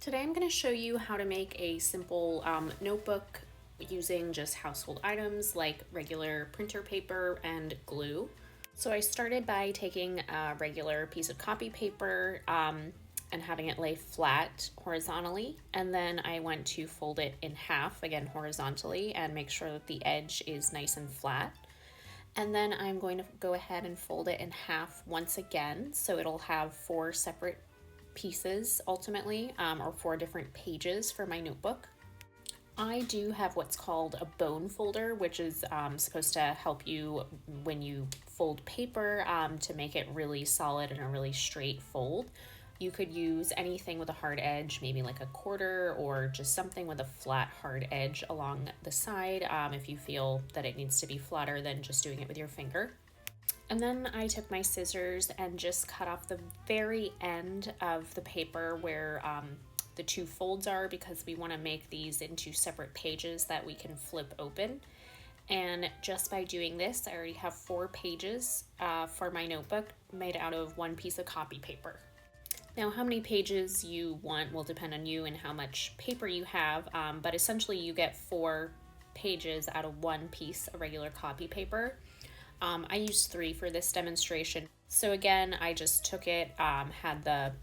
Today I'm going to show you how to make a simple notebook using just household items like regular printer paper and glue. So I started by taking a regular piece of copy paper and having it lay flat horizontally, and then I went to fold it in half, again horizontally, and make sure that the edge is nice and flat. And then I'm going to go ahead and fold it in half once again, so it'll have 4 separate pieces ultimately, or 4 different pages for my notebook. I do have what's called a bone folder, which is supposed to help you when you fold paper to make it really solid and a really straight fold. You could use anything with a hard edge, maybe like a quarter or just something with a flat hard edge along the side if you feel that it needs to be flatter than just doing it with your finger. And then I took my scissors and just cut off the very end of the paper where the 2 folds are, because we want to make these into separate pages that we can flip open. And just by doing this, I already have 4 pages for my notebook made out of 1 piece of copy paper. Now, how many pages you want will depend on you and how much paper you have, but essentially you get 4 pages out of 1 piece of regular copy paper. I used 3 for this demonstration. So again, I just took it, had the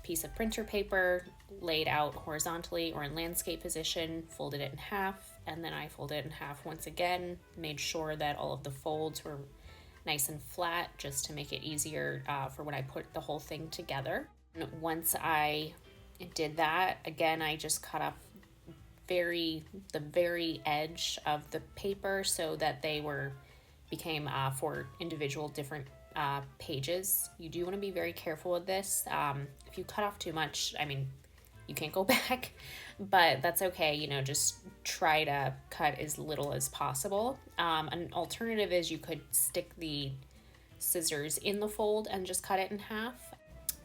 piece of printer paper laid out horizontally or in landscape position, folded it in half, and then I folded it in half once again, made sure that all of the folds were nice and flat just to make it easier for when I put the whole thing together. And once I did that, again, I just cut off the very edge of the paper so that they became 4 individual different pages. You do want to be very careful with this. If you cut off too much, I mean, you can't go back, but that's okay. You know, just try to cut as little as possible. An alternative is you could stick the scissors in the fold and just cut it in half.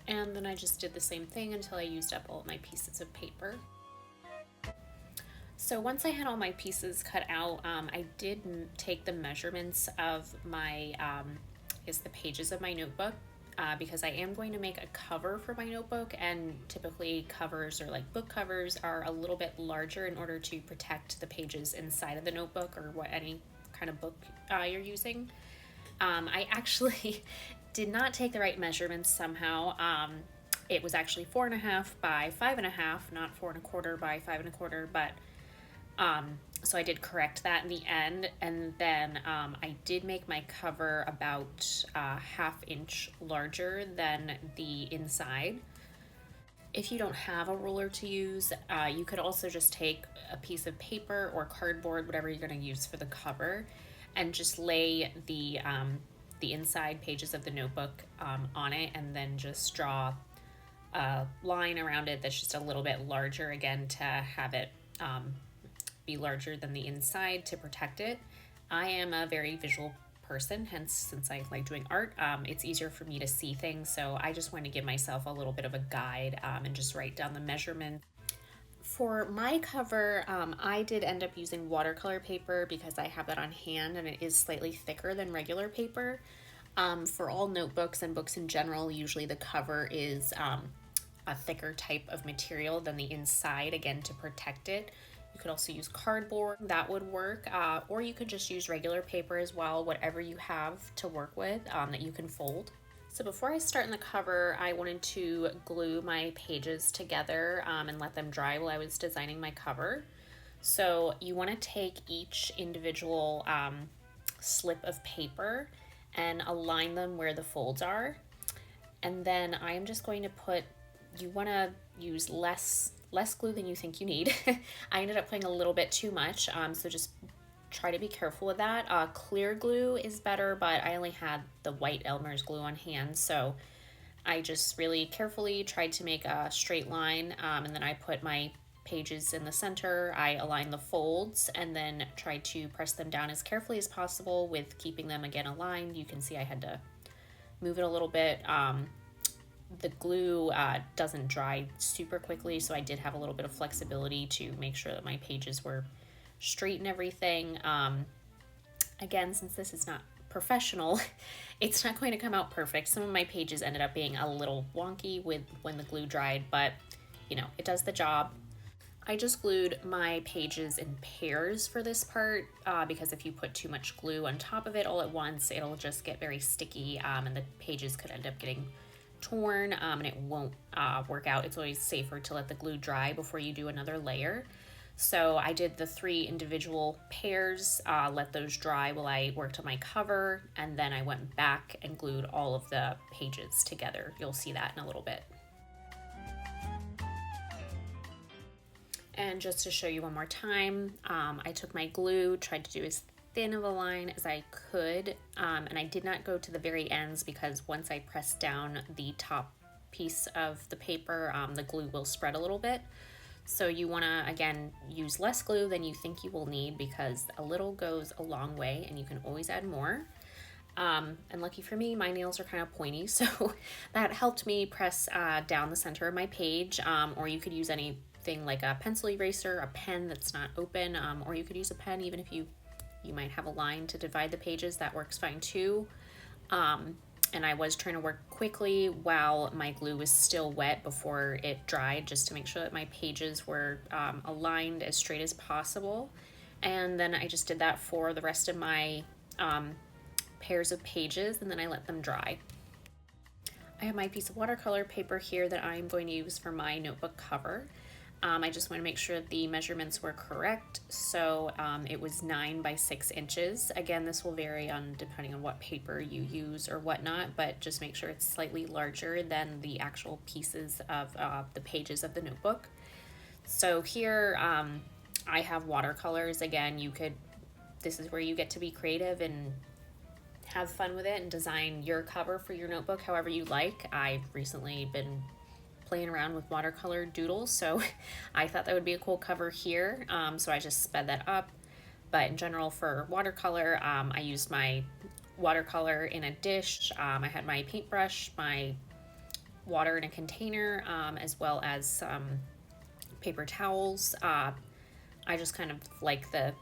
And then I just did the same thing until I used up all of my pieces of paper. So once I had all my pieces cut out, I did take the measurements of my, the pages of my notebook, because I am going to make a cover for my notebook, and typically covers, or like book covers, are a little bit larger in order to protect the pages inside of the notebook or any kind of book you're using. I actually did not take the right measurements somehow. It was actually 4.5 by 5.5, not 4 1/4 by 5 1/4, but so I did correct that in the end, and then I did make my cover about 1/2 inch larger than the inside. If you don't have a ruler to use, you could also just take a piece of paper or cardboard, whatever you're going to use for the cover, and just lay the inside pages of the notebook on it, and then just draw a line around it that's just a little bit larger, again, to have it be larger than the inside to protect it. I am a very visual person, hence since I like doing art, it's easier for me to see things, so I just want to give myself a little bit of a guide and just write down the measurements. For my cover, I did end up using watercolor paper because I have that on hand and it is slightly thicker than regular paper. For all notebooks and books in general, usually the cover is a thicker type of material than the inside, again, to protect it. You could also use cardboard, that would work, or you could just use regular paper as well, whatever you have to work with that you can fold. So before I start in the cover, I wanted to glue my pages together and let them dry while I was designing my cover. So you want to take each individual slip of paper and align them where the folds are. And then I'm just going to you want to use less glue than you think you need. I ended up putting a little bit too much, so just try to be careful with that. Clear glue is better, but I only had the white Elmer's glue on hand, so I just really carefully tried to make a straight line, and then I put my pages in the center. I aligned the folds and then tried to press them down as carefully as possible with keeping them again aligned. You can see I had to move it a little bit. The glue doesn't dry super quickly, so I did have a little bit of flexibility to make sure that my pages were straight and everything. Again, since this is not professional, it's not going to come out perfect. Some of my pages ended up being a little wonky when the glue dried, but it does the job. I just glued my pages in pairs for this part because if you put too much glue on top of it all at once, it'll just get very sticky and the pages could end up getting torn and it won't work out. It's always safer to let the glue dry before you do another layer. So I did the 3 individual pairs, let those dry while I worked on my cover, and then I went back and glued all of the pages together. You'll see that in a little bit. And just to show you one more time, I took my glue, tried to do as thin of a line as I could, and I did not go to the very ends because once I press down the top piece of the paper, the glue will spread a little bit. So you want to, again, use less glue than you think you will need because a little goes a long way and you can always add more. And lucky for me, my nails are kind of pointy, so that helped me press down the center of my page, or you could use anything like a pencil eraser, a pen that's not open, or you could use a pen even if you might have a line to divide the pages. That works fine too. And I was trying to work quickly while my glue was still wet before it dried, just to make sure that my pages were aligned as straight as possible. And then I just did that for the rest of my pairs of pages, and then I let them dry. I have my piece of watercolor paper here that I'm going to use for my notebook cover. I just want to make sure that the measurements were correct. So it was 9 by 6 inches. Again, this will vary depending on what paper you use or whatnot, but just make sure it's slightly larger than the actual pieces of the pages of the notebook. So here I have watercolors. Again, this is where you get to be creative and have fun with it and design your cover for your notebook however you like. I've recently been playing around with watercolor doodles, so I thought that would be a cool cover here, so I just sped that up. But in general, for watercolor, I used my watercolor in a dish. I had my paintbrush, my water in a container, as well as some paper towels. I just kind of like the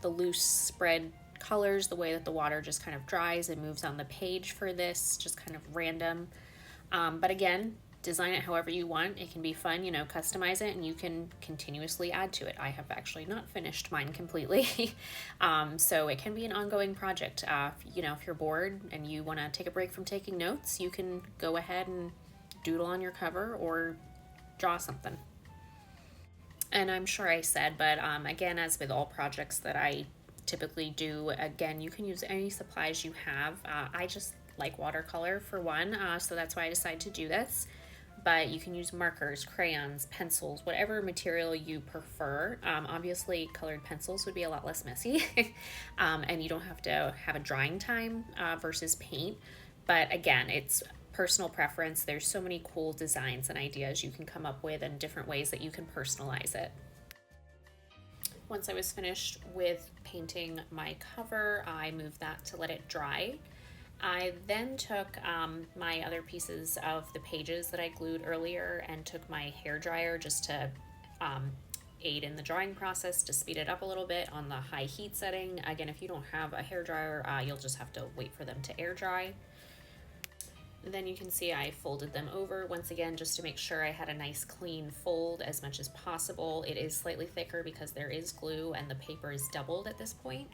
loose spread colors, the way that the water just kind of dries and moves on the page for this, just kind of random. But again, design it however you want. It can be fun, customize it, and you can continuously add to it. I have actually not finished mine completely. So it can be an ongoing project. If you're bored and you want to take a break from taking notes, you can go ahead and doodle on your cover or draw something. And I'm sure I said, but again, as with all projects that I typically do, again, you can use any supplies you have. I just like watercolor for one, so that's why I decided to do this. But you can use markers, crayons, pencils, whatever material you prefer. Obviously, colored pencils would be a lot less messy, and you don't have to have a drying time versus paint. But again, it's personal preference. There's so many cool designs and ideas you can come up with and different ways that you can personalize it. Once I was finished with painting my cover, I moved that to let it dry. I then took my other pieces of the pages that I glued earlier and took my hairdryer just to aid in the drying process, to speed it up a little bit on the high heat setting. Again, if you don't have a hairdryer, you'll just have to wait for them to air dry. Then you can see I folded them over once again just to make sure I had a nice clean fold as much as possible. It is slightly thicker because there is glue and the paper is doubled at this point.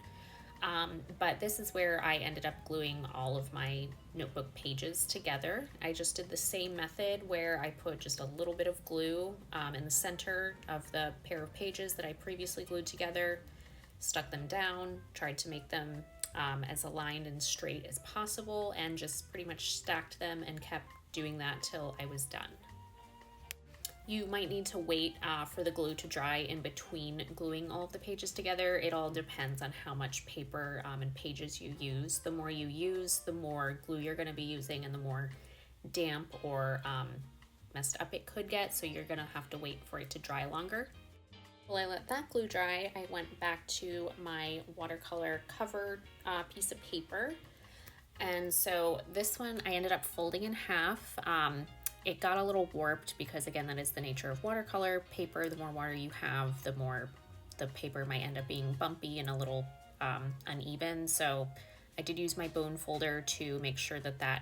But this is where I ended up gluing all of my notebook pages together. I just did the same method where I put just a little bit of glue in the center of the pair of pages that I previously glued together, stuck them down, tried to make them as aligned and straight as possible, and just pretty much stacked them and kept doing that till I was done. You might need to wait for the glue to dry in between gluing all of the pages together. It all depends on how much paper and pages you use. The more you use, the more glue you're going to be using and the more damp or messed up it could get, so you're going to have to wait for it to dry longer. While I let that glue dry, I went back to my watercolor cover piece of paper. And so this one I ended up folding in half. It got a little warped because, again, that is the nature of watercolor paper. The more water you have, the more the paper might end up being bumpy and a little uneven. So I did use my bone folder to make sure that that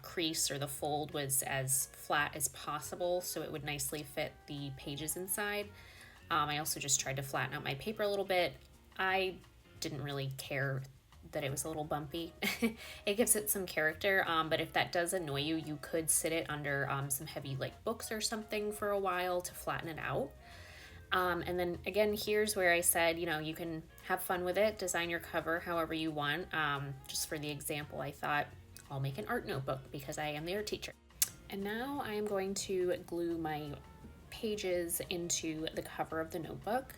crease or the fold was as flat as possible so it would nicely fit the pages inside. I also just tried to flatten out my paper a little bit. I didn't really care that it was a little bumpy. It gives it some character, but if that does annoy you, you could sit it under some heavy like books or something for a while to flatten it out. And then again, here's where I said, you know, you can have fun with it, design your cover however you want. Just for the example, I thought I'll make an art notebook because I am the art teacher. And now I am going to glue my pages into the cover of the notebook.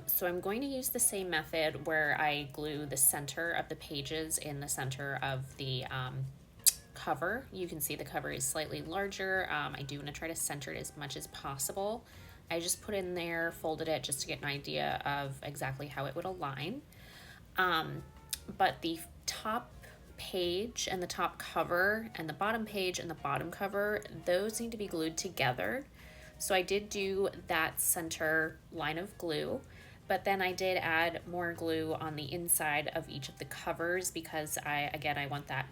So I'm going to use the same method where I glue the center of the pages in the center of the cover. You can see the cover is slightly larger. I do want to try to center it as much as possible. I just put in there, folded it just to get an idea of exactly how it would align. But the top page and the top cover and the bottom page and the bottom cover, those need to be glued together. So I did do that center line of glue, but then I did add more glue on the inside of each of the covers because I want that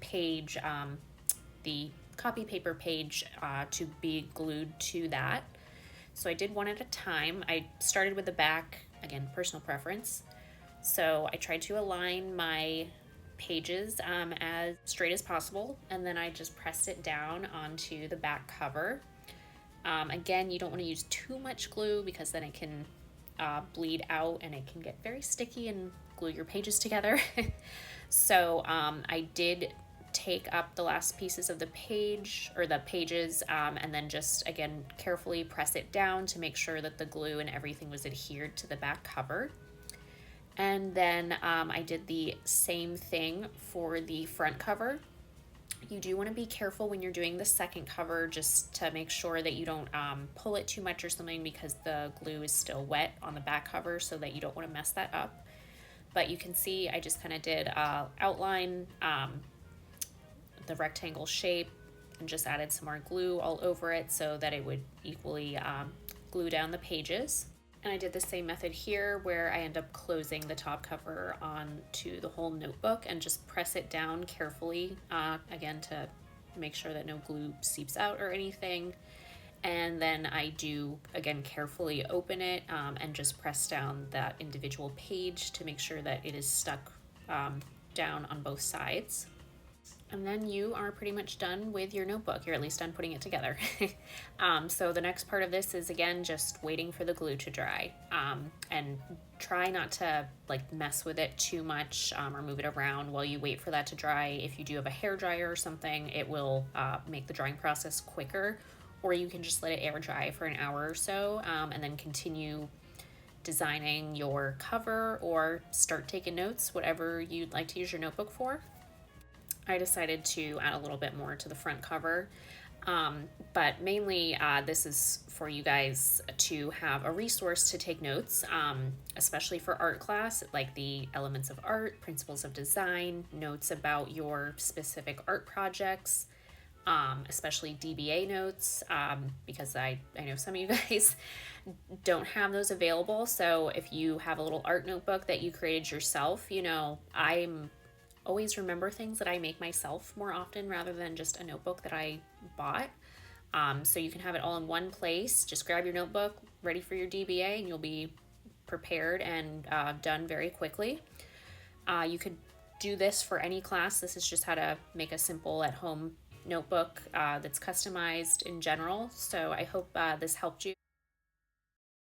page, the copy paper page, to be glued to that. So I did one at a time. I started with the back, again, personal preference. So I tried to align my pages as straight as possible, and then I just pressed it down onto the back cover. Again, you don't want to use too much glue because then it can bleed out and it can get very sticky and glue your pages together. So I did take up the last pieces of the page or the pages and then just again carefully press it down to make sure that the glue and everything was adhered to the back cover. And then I did the same thing for the front cover. You do want to be careful when you're doing the second cover just to make sure that you don't pull it too much or something because the glue is still wet on the back cover, so that you don't want to mess that up. But you can see I just kind of did outline the rectangle shape and just added some more glue all over it so that it would equally glue down the pages. And I did the same method here where I end up closing the top cover onto the whole notebook and just press it down carefully, again, to make sure that no glue seeps out or anything. And then I do, again, carefully open it and just press down that individual page to make sure that it is stuck down on both sides. And then you are pretty much done with your notebook. You're at least done putting it together. So the next part of this is, again, just waiting for the glue to dry. And try not to like mess with it too much or move it around while you wait for that to dry. If you do have a hair dryer or something, it will make the drying process quicker. Or you can just let it air dry for an hour or so and then continue designing your cover or start taking notes, whatever you'd like to use your notebook for. I decided to add a little bit more to the front cover, but mainly this is for you guys to have a resource to take notes, especially for art class, like the elements of art, principles of design, notes about your specific art projects, especially DBA notes, because I know some of you guys don't have those available. So if you have a little art notebook that you created yourself, you know, I'm always remember things that I make myself more often rather than just a notebook that I bought. So you can have it all in one place. Just grab your notebook, ready for your DBA, and you'll be prepared and done very quickly. You could do this for any class. This is just how to make a simple at-home notebook that's customized in general. So I hope this helped you.